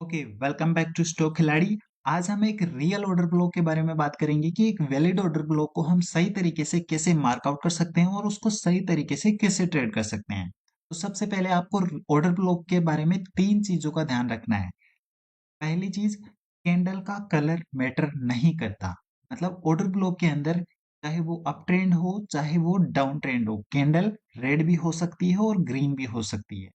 Okay, welcome back to stock Khiladi. आज हम एक रियल ऑर्डर ब्लॉक के बारे में बात करेंगे कि एक वैलिड ऑर्डर ब्लॉक को हम सही तरीके से कैसे मार्कआउट कर सकते हैं और उसको सही तरीके से कैसे ट्रेड कर सकते हैं। तो सबसे पहले आपको ऑर्डर ब्लॉक के बारे में तीन चीजों का ध्यान रखना है। पहली चीज, कैंडल का कलर मैटर नहीं करता। मतलब ऑर्डर ब्लॉक के अंदर चाहे वो अप ट्रेंड हो चाहे वो डाउन ट्रेंड हो, कैंडल रेड भी हो सकती है और ग्रीन भी हो सकती है।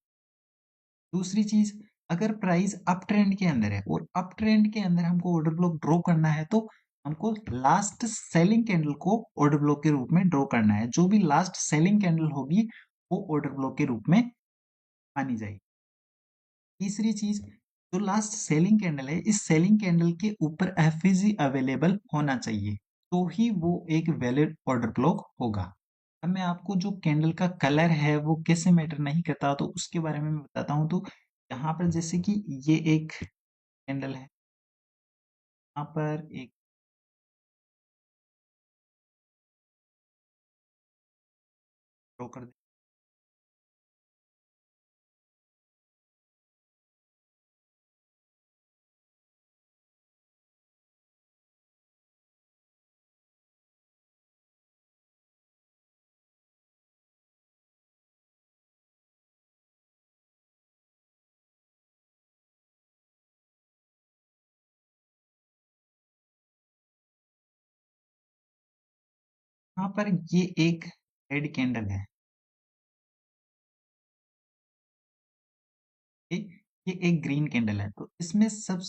दूसरी चीज, अगर प्राइस अप ट्रेंड के अंदर है और अप ट्रेंड के अंदर हमको ऑर्डर ब्लॉक ड्रॉ करना है तो हमको लास्ट सेलिंग कैंडल को ऑर्डर ब्लॉक के रूप में ड्रॉ करना है। जो भी लास्ट सेलिंग कैंडल होगी वो ऑर्डर ब्लॉक के रूप में मानी जाएगी। तीसरी चीज, जो लास्ट सेलिंग कैंडल है, इस सेलिंग कैंडल के ऊपर एफईजी अवेलेबल होना चाहिए, तो ही वो एक वैलिड ऑर्डर ब्लॉक होगा। अब मैं आपको जो कैंडल का कलर है वो कैसे मैटर नहीं करता तो उसके बारे में मैं बताता हूँ। तो यहाँ पर जैसे कि ये एक कैंडल है, यहाँ पर एक ड्रॉ कर दे। यहाँ पर ये एक रेड कैंडल है, ठीक? ये एक ग्रीन कैंडल है। तो इसमें सब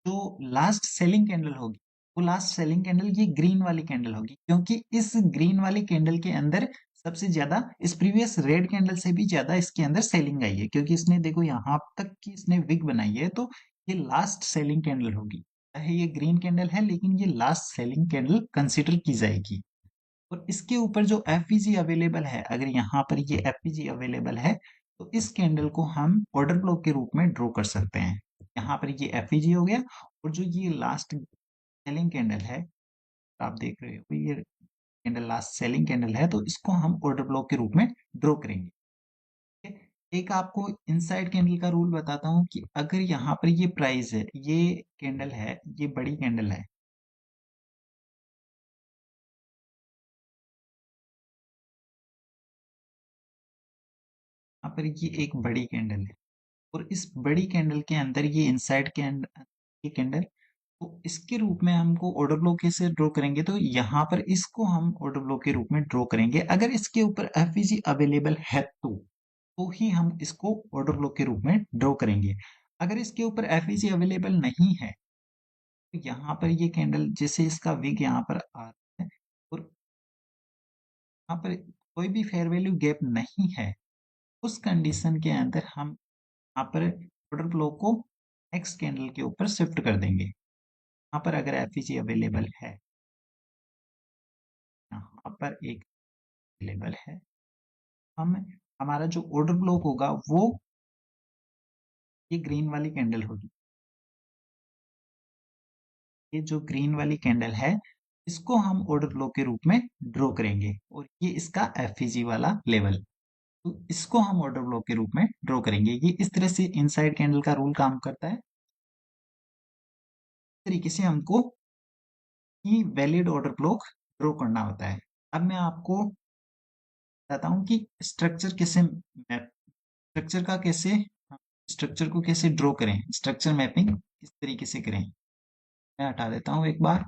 जो लास्ट सेलिंग कैंडल होगी वो लास्ट सेलिंग कैंडल ये ग्रीन वाली कैंडल होगी, क्योंकि इस ग्रीन वाली कैंडल के अंदर सबसे ज्यादा इस प्रीवियस रेड कैंडल से भी ज्यादा इसके अंदर सेलिंग आई है, क्योंकि इसने देखो यहाँ तक की इसने विक बनाई है। तो ये लास्ट सेलिंग कैंडल होगी। चाहे ये ग्रीन कैंडल है लेकिन ये लास्ट सेलिंग कैंडल कंसिडर की जाएगी। और इसके ऊपर जो एफईजी अवेलेबल है, अगर यहाँ पर ये एफईजी अवेलेबल है तो इस कैंडल को हम ऑर्डर ब्लॉक के रूप में ड्रॉ कर सकते हैं। यहाँ पर ये एफईजी हो गया। और जो ये लास्ट सेलिंग कैंडल है, आप देख रहे हो ये कैंडल लास्ट सेलिंग कैंडल है, तो इसको हम ऑर्डर ब्लॉक के रूप में ड्रॉ करेंगे। ठीक है? एक आपको इनसाइड कैंडल का रूल बताता हूँ कि अगर यहाँ पर ये प्राइस है, ये कैंडल है, ये बड़ी कैंडल है, यहाँ पर ये एक बड़ी कैंडल है और इस बड़ी कैंडल के अंदर ये इनसाइड कैंडल, ये कैंडल, तो इसके रूप में हमको ऑर्डर ब्लॉक कैसे ड्रॉ करेंगे, तो यहाँ पर इसको हम ऑर्डर ब्लॉक के रूप में ड्रॉ करेंगे। अगर इसके ऊपर एफईजी अवेलेबल है तो ही हम इसको ऑर्डर ब्लॉक के रूप में ड्रॉ करेंगे। अगर इसके ऊपर एफईजी अवेलेबल नहीं है तो यहाँ पर ये कैंडल जैसे इसका विग यहाँ पर आ रहा है और यहाँ पर कोई भी फेयर वैल्यू गैप नहीं है, उस कंडीशन के अंदर हम यहाँ पर ऑर्डर ब्लॉक को नेक्स्ट कैंडल के ऊपर शिफ्ट कर देंगे। यहाँ पर अगर एफईजी अवेलेबल है, यहाँ पर एक अवेलेबल है, हम हमारा जो ऑर्डर ब्लॉक होगा वो ये ग्रीन वाली कैंडल होगी। ये जो ग्रीन वाली कैंडल है इसको हम ऑर्डर ब्लॉक के रूप में ड्रॉ करेंगे और ये इसका एफईजी वाला लेवल, तो इसको हम ऑर्डर ब्लॉक के रूप में ड्रॉ करेंगे। ये इस तरह से इनसाइड कैंडल का रूल काम करता है। इस तरीके से हमको ही वैलिड ऑर्डर ब्लॉक ड्रॉ करना होता है। अब मैं आपको बताता हूँ कि स्ट्रक्चर का कैसे, स्ट्रक्चर को कैसे ड्रॉ करें, स्ट्रक्चर मैपिंग किस तरीके से करें। मैं हटा देता हूँ एक बार।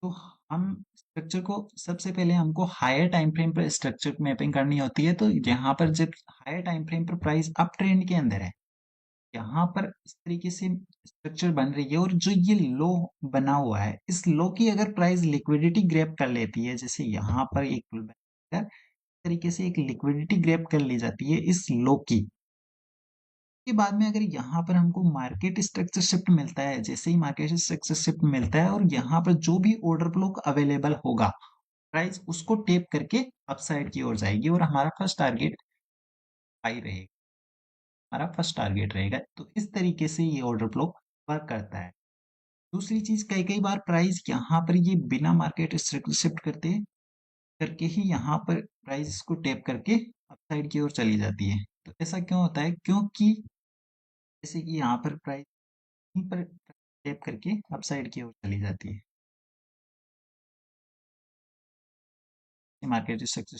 तो हम स्ट्रक्चर को सबसे पहले हमको हायर टाइम फ्रेम पर स्ट्रक्चर मैपिंग करनी होती है। तो यहाँ पर जब हायर टाइम फ्रेम पर प्राइस अप ट्रेंड के अंदर है, यहाँ पर इस तरीके से स्ट्रक्चर बन रही है और जो ये लो बना हुआ है, इस लो की अगर प्राइस लिक्विडिटी ग्रैब कर लेती है, जैसे यहाँ पर एक पुल बैक इस तरीके से एक लिक्विडिटी ग्रैब कर ली जाती है इस लो की, के बाद में अगर यहाँ पर हमको मार्केट स्ट्रक्चर शिफ्ट मिलता है, जैसे ही मार्केट स्ट्रक्चर शिफ्ट मिलता है और यहाँ पर जो भी ऑर्डर ब्लॉक अवेलेबल होगा, प्राइस उसको टेप करके अपसाइड की ओर जाएगी और हमारा फर्स्ट टारगेट हाई रहेगा, हमारा फर्स्ट टारगेट रहेगा। तो इस तरीके से ये ऑर्डर फ्लो वर्क करता है। दूसरी चीज, कई कई बार प्राइस यहाँ पर ये बिना मार्केट शिफ्ट करते करके ही यहाँ पर प्राइस को टेप करके अपसाइड की ओर चली जाती है। तो ऐसा क्यों होता है? क्योंकि जैसे कि यहाँ पर प्राइस यहीं पर टेप करके अपसाइड की ओर चली जाती है, मार्केट स्ट्रक्चर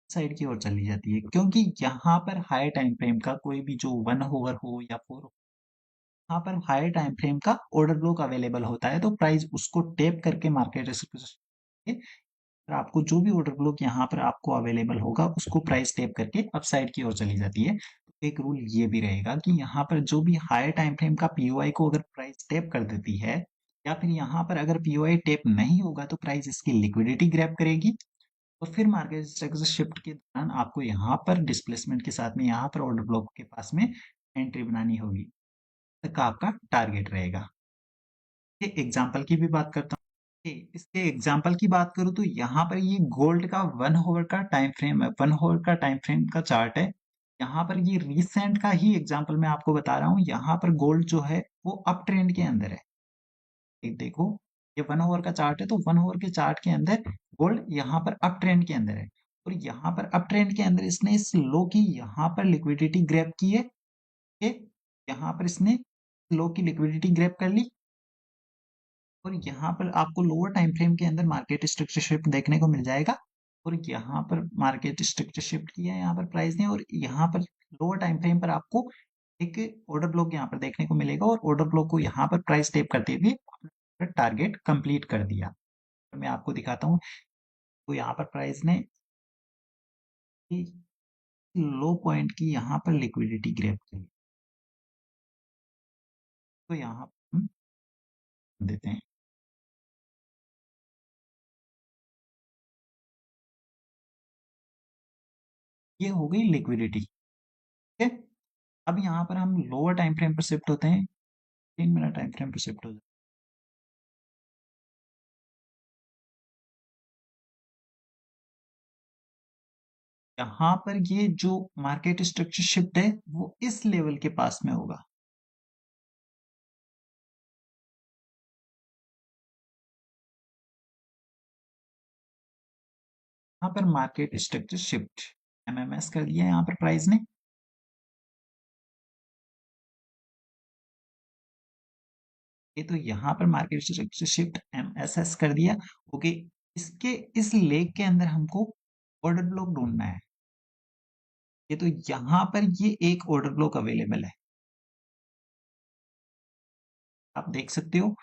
साइड की ओर चली जाती है, क्योंकि यहाँ पर हाई टाइम फ्रेम का कोई भी जो 1 आवर हो या 4, यहाँ पर हाई टाइम फ्रेम का ऑर्डर ब्लॉक अवेलेबल होता है, तो प्राइस उसको टेप करके मार्केट और आपको जो भी ऑर्डर ब्लॉक यहाँ पर आपको अवेलेबल होगा उसको प्राइस टेप करके अपसाइड की ओर चली जाती है। तो एक रूल ये भी रहेगा कि यहाँ पर जो भी हाई टाइम फ्रेम का पीओआई को अगर प्राइस टेप कर देती है, या फिर यहाँ पर अगर पीओआई टेप नहीं होगा तो प्राइस इसकी लिक्विडिटी ग्रैब करेगी और फिर मार्केट स्ट्रक्चर शिफ्ट के दौरान आपको यहाँ पर डिस्प्लेसमेंट के साथ में यहाँ पर ऑर्डर ब्लॉक के पास में एंट्री बनानी होगी, तक का आपका टारगेट रहेगा। ये एग्जांपल की भी बात करता हूँ। इसके एग्जांपल की बात करूँ तो यहाँ पर ये गोल्ड का 1 आवर का टाइम फ्रेम है, 1 आवर का टाइम फ्रेम का चार्ट है। यहाँ पर ये रिसेंट का ही एग्जांपल मैं आपको बता रहा हूँ। यहाँ पर गोल्ड जो है वो अप ट्रेंड के अंदर है। देखो, ये 1 आवर का चार्ट है, तो 1 आवर के चार्ट के अंदर गोल्ड यहाँ पर अप ट्रेंड के अंदर है, और यहाँ पर अप ट्रेंड के अंदर इसने इस लो की यहाँ पर लिक्विडिटी ग्रैब की है। यहाँ पर इसने लो की लिक्विडिटी ग्रैब कर ली, और यहाँ पर आपको लोअर टाइम फ्रेम के अंदर मार्केट स्ट्रक्चर शिफ्ट देखने को मिल जाएगा। और यहाँ पर मार्केट स्ट्रक्चर शिफ्ट किया है यहाँ पर प्राइस ने, और यहाँ पर लोअर टाइम फ्रेम पर आपको एक ऑर्डर ब्लॉक यहाँ पर देखने को मिलेगा, और ऑर्डर ब्लॉक को यहाँ पर प्राइस टेप करते हुए टारगेट कंप्लीट कर दिया। तो मैं आपको दिखाता हूँ, तो यहाँ पर प्राइस ने लो पॉइंट की यहाँ पर लिक्विडिटी ग्रैब की, तो यहाँ हम देते हैं, ये हो गई लिक्विडिटी। ठीक है, अब यहाँ पर हम लोअर टाइम फ्रेम पर शिफ्ट होते हैं, 3 मिनट टाइम फ्रेम पर शिफ्ट हो जाते हैं। यहाँ पर ये जो मार्केट स्ट्रक्चर शिफ्ट है वो इस लेवल के पास में होगा। यहाँ पर मार्केट स्ट्रक्चर शिफ्ट एमएमएस कर दिया यहाँ पर प्राइस ने। ये तो यहाँ पर मार्केट स्ट्रक्चर शिफ्ट एमएसएस कर दिया। ओके, इसके इस लेग के अंदर हमको ऑर्डर ब्लॉक ढूंढना है। ये तो यहाँ पर ये एक ऑर्डर ब्लॉक अवेलेबल है, आप देख सकते हो।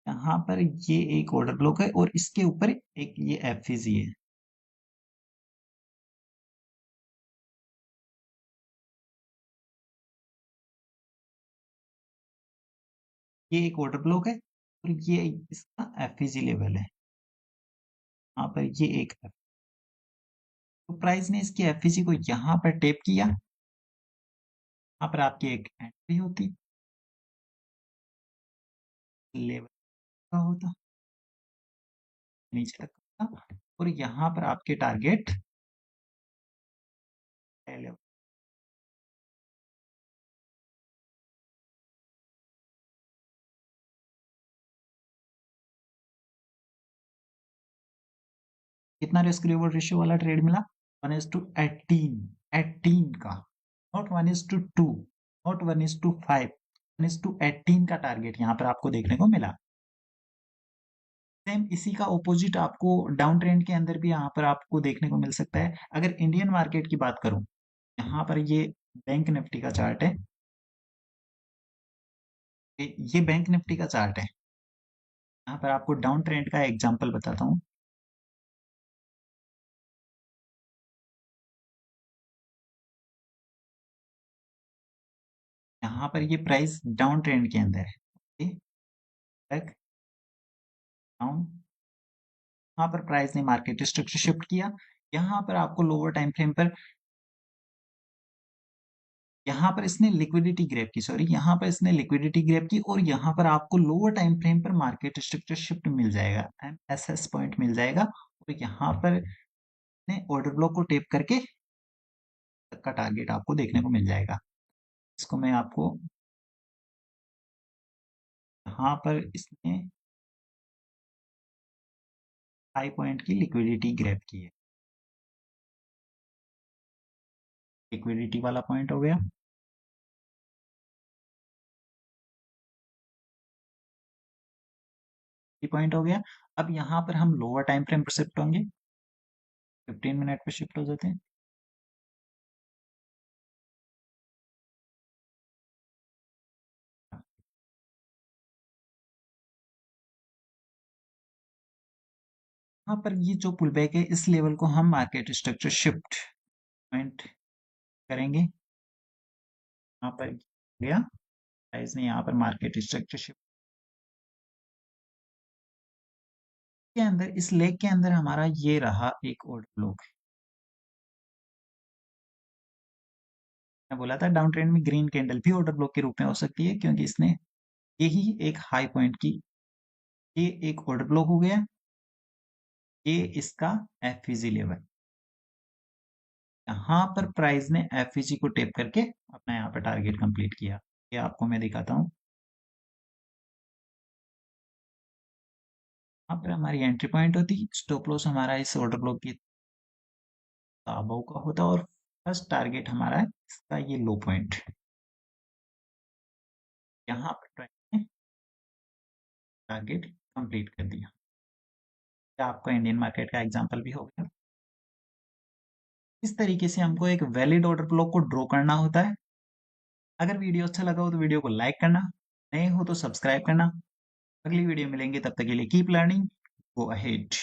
यहाँ पर ये एक ऑर्डर ब्लॉक है और इसके ऊपर एक ये एफवीजी है। ये एक ऑर्डर ब्लॉक है और ये इसका एफवीजी लेवल है। यहाँ पर ये एक है। तो प्राइस ने इसकी एफवीजी को यहाँ पर टेप किया, यहाँ पर आपकी एक एंट्री होती, लेवल का होता, नीचे तक का, और यहाँ पर आपके टारगेट लेवल। कितना रिस्क रिवॉर्ड रेशियो वाला ट्रेड मिला? 1:18, 18 का, नॉट 1:2, नॉट 1:5, 1:18 का टारगेट यहाँ पर आपको देखने को मिला। सेम इसी का ऑपोजिट आपको डाउन ट्रेंड के अंदर भी यहाँ पर आपको देखने को मिल सकता है। अगर इंडियन मार्केट की बात करूं, यहाँ पर ये बैंक निफ्टी का चार्ट है, ये बैंक निफ्टी का चार्ट है। यहाँ पर आपको डाउन ट्रेंड का एग्जांपल बताता हूँ। यहाँ पर ये प्राइस डाउन ट्रेंड के अंदर है। ओके, बैक डाउन, यहाँ पर प्राइस ने मार्केट स्ट्रक्चर शिफ्ट किया। यहाँ पर आपको लोअर टाइम फ्रेम पर यहाँ पर इसने लिक्विडिटी ग्रैब की, सॉरी, यहाँ पर इसने लिक्विडिटी ग्रैब की और यहाँ पर आपको लोअर टाइम फ्रेम पर मार्केट स्ट्रक्चर शिफ्ट मिल जाएगा, एमएसएस पॉइंट मिल जाएगा और यहाँ पर ऑर्डर ब्लॉक को टेप करके तक का टारगेट आपको देखने को मिल जाएगा। इसको मैं आपको, यहाँ पर इसने हाई पॉइंट की लिक्विडिटी ग्रैब की है, लिक्विडिटी वाला पॉइंट हो गया। ये पॉइंट हो गया। अब यहाँ पर हम लोअर टाइम फ्रेम पर शिफ्ट होंगे, 15 मिनट पे शिफ्ट हो जाते हैं। यहाँ पर ये जो पुल बैक है, इस लेवल को हम मार्केट स्ट्रक्चर शिफ्ट पॉइंट करेंगे। यहाँ पर गया प्राइस ने यहाँ पर मार्केट स्ट्रक्चर शिफ्ट के अंदर, इस लेग के अंदर हमारा ये रहा एक ऑर्डर ब्लॉक। मैं बोला था डाउन ट्रेंड में ग्रीन कैंडल भी ऑर्डर ब्लॉक के रूप में हो सकती है, क्योंकि इसने यही एक हाई पॉइंट की, ये एक ऑर्डर ब्लॉक हो गया, ये इसका एफईजी लेवल। यहाँ पर प्राइस ने एफईजी को टेप करके अपना यहाँ पर टारगेट कंप्लीट किया। ये आपको मैं दिखाता हूँ। यहाँ पर हमारी एंट्री पॉइंट होती, स्टॉप लॉस हमारा इस ऑर्डर ब्लॉक की अबव का होता और फर्स्ट टारगेट हमारा है इसका ये लो पॉइंट। यहाँ पर ट्रेंड ने टारगेट कंप्लीट कर दिया। क्या आपका इंडियन मार्केट का एग्जांपल भी हो गया। इस तरीके से हमको एक वैलिड ऑर्डर ब्लॉक को ड्रॉ करना होता है। अगर वीडियो अच्छा लगा हो तो वीडियो को लाइक करना, नए हो तो सब्सक्राइब करना। अगली वीडियो मिलेंगे, तब तक के लिए कीप लर्निंग, गो अहेड।